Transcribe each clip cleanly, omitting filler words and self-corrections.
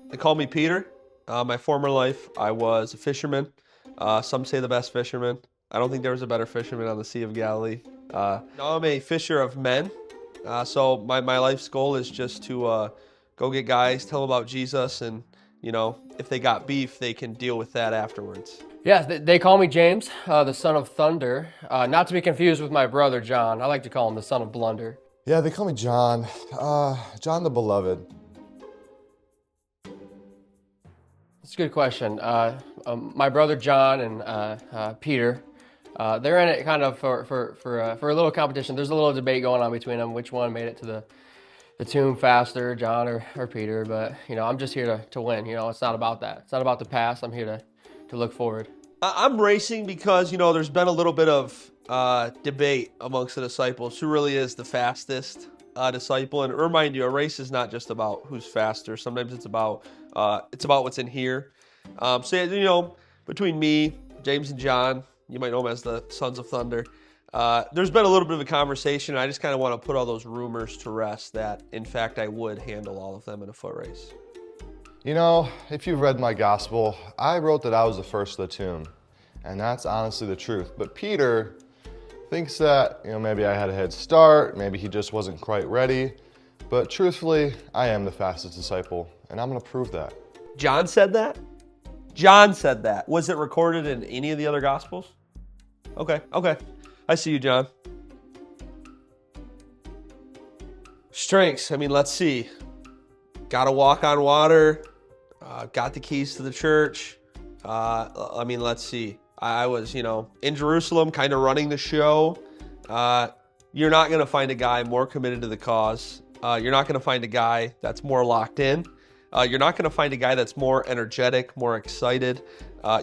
They call me Peter. My former life, I was a fisherman. Some say the best fisherman. I don't think there was a better fisherman on the Sea of Galilee. Now I'm a fisher of men. So my life's goal is just to go get guys, tell them about Jesus, and if they got beef, they can deal with that afterwards. Yeah, they call me James, the son of thunder. Not to be confused with my brother John. I like to call him the son of blunder. Yeah, they call me John. John the Beloved. It's a good question. My brother John and Peter, they're in it kind of for a little competition. There's a little debate going on between them, which one made it to the tomb faster, John or Peter. But I'm just here to win. It's not about that. It's not about the past. I'm here to look forward. I'm racing because there's been a little bit of debate amongst the disciples who really is the fastest disciple. And remind you, a race is not just about who's faster. Sometimes it's about what's in here. So between me, James, and John, you might know them as the Sons of Thunder. There's been a little bit of a conversation. I just kind of want to put all those rumors to rest that, in fact, I would handle all of them in a foot race. If you've read my gospel, I wrote that I was the first of the tomb, and that's honestly the truth. But Peter thinks that, maybe I had a head start, maybe he just wasn't quite ready. But truthfully, I am the fastest disciple, and I'm going to prove that. John said that? John said that. Was it recorded in any of the other gospels? Okay. I see you, John. Strengths. Let's see. Got to walk on water. Got the keys to the church. Let's see. I was, in Jerusalem, kind of running the show. You're not going to find a guy more committed to the cause. You're not going to find a guy that's more locked in. You're not going to find a guy that's more energetic, more excited.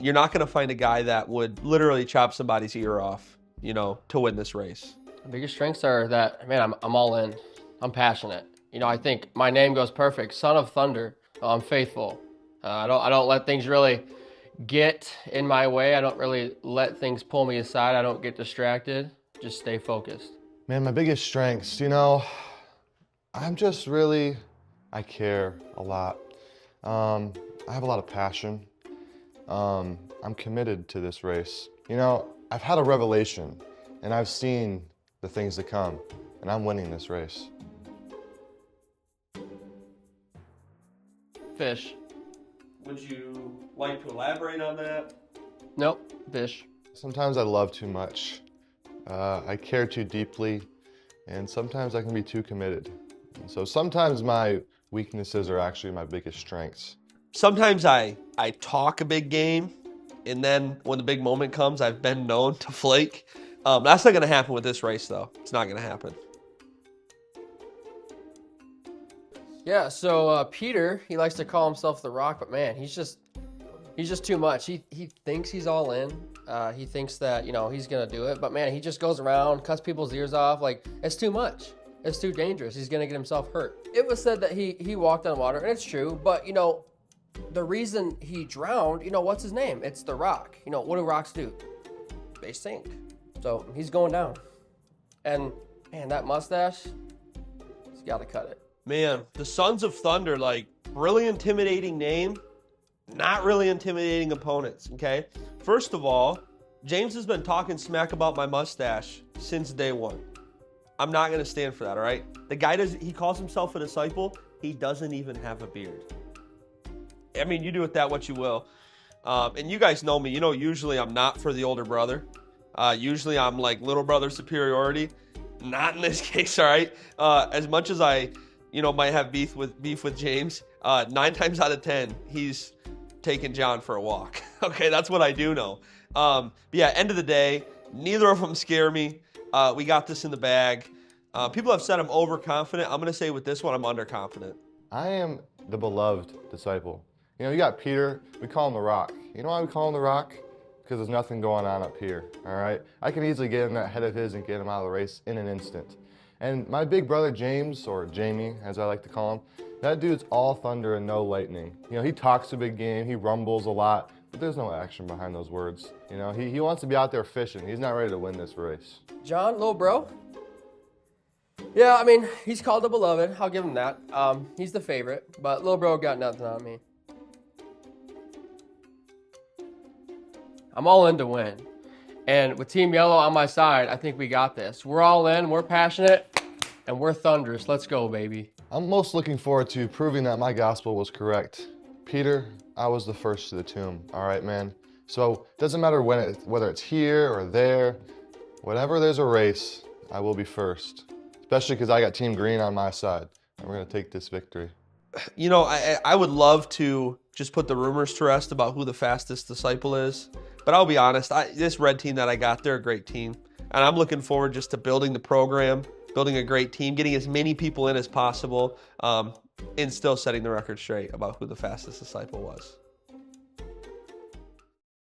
You're not going to find a guy that would literally chop somebody's ear off, to win this race. The biggest strengths are that, man, I'm all in. I'm passionate. I think my name goes perfect. Son of Thunder. I'm faithful. I don't let things really get in my way. I don't really let things pull me aside. I don't get distracted. Just stay focused. Man, my biggest strengths, I care a lot. I have a lot of passion. I'm committed to this race. I've had a revelation, and I've seen the things to come, and I'm winning this race. Fish. Would you like to elaborate on that? Nope, fish. Sometimes I love too much. I care too deeply, and sometimes I can be too committed. And so sometimes my weaknesses are actually my biggest strengths. Sometimes I talk a big game, and then when the big moment comes, I've been known to flake. That's not going to happen with this race, though. It's not going to happen. Yeah, so Peter, he likes to call himself the Rock, but man, he's just too much. He thinks he's all in. He thinks that, he's going to do it. But man, he just goes around, cuts people's ears off. Like, it's too much. It's too dangerous. He's going to get himself hurt. It was said that he walked on water, and it's true. But, the reason he drowned, what's his name? It's the Rock. What do rocks do? They sink. So he's going down. And, man, that mustache, he's got to cut it. Man, the Sons of Thunder, really intimidating name, not really intimidating opponents, okay? First of all, James has been talking smack about my mustache since day one. I'm not going to stand for that, all right? The guy he calls himself a disciple. He doesn't even have a beard. You do with that what you will. And you guys know me. Usually I'm not for the older brother. Usually I'm like little brother superiority. Not in this case, all right? As much as I might have beef with James, 9 times out of 10, he's taking John for a walk. Okay, that's what I do know. But yeah, end of the day, neither of them scare me. We got this in the bag. People have said I'm overconfident. I'm going to say with this one, I'm underconfident. I am the beloved disciple. You got Peter, we call him the Rock. You know why we call him the Rock? Because there's nothing going on up here, all right? I can easily get in that head of his and get him out of the race in an instant. And my big brother James, or Jamie, as I like to call him, that dude's all thunder and no lightning. He talks a big game, he rumbles a lot, but there's no action behind those words. He wants to be out there fishing. He's not ready to win this race. John, little bro? Yeah, he's called the beloved. I'll give him that. He's the favorite, but little bro got nothing on me. I'm all in to win. And with Team Yellow on my side, I think we got this. We're all in, we're passionate, and we're thunderous. Let's go, baby. I'm most looking forward to proving that my gospel was correct. Peter, I was the first to the tomb, all right, man? So it doesn't matter whether it's here or there, whenever there's a race, I will be first. Especially because I got Team Green on my side, and we're going to take this victory. You know, I would love to just put the rumors to rest about who the fastest disciple is. But I'll be honest, this red team that I got, they're a great team. And I'm looking forward just to building the program, building a great team, getting as many people in as possible, and still setting the record straight about who the fastest disciple was.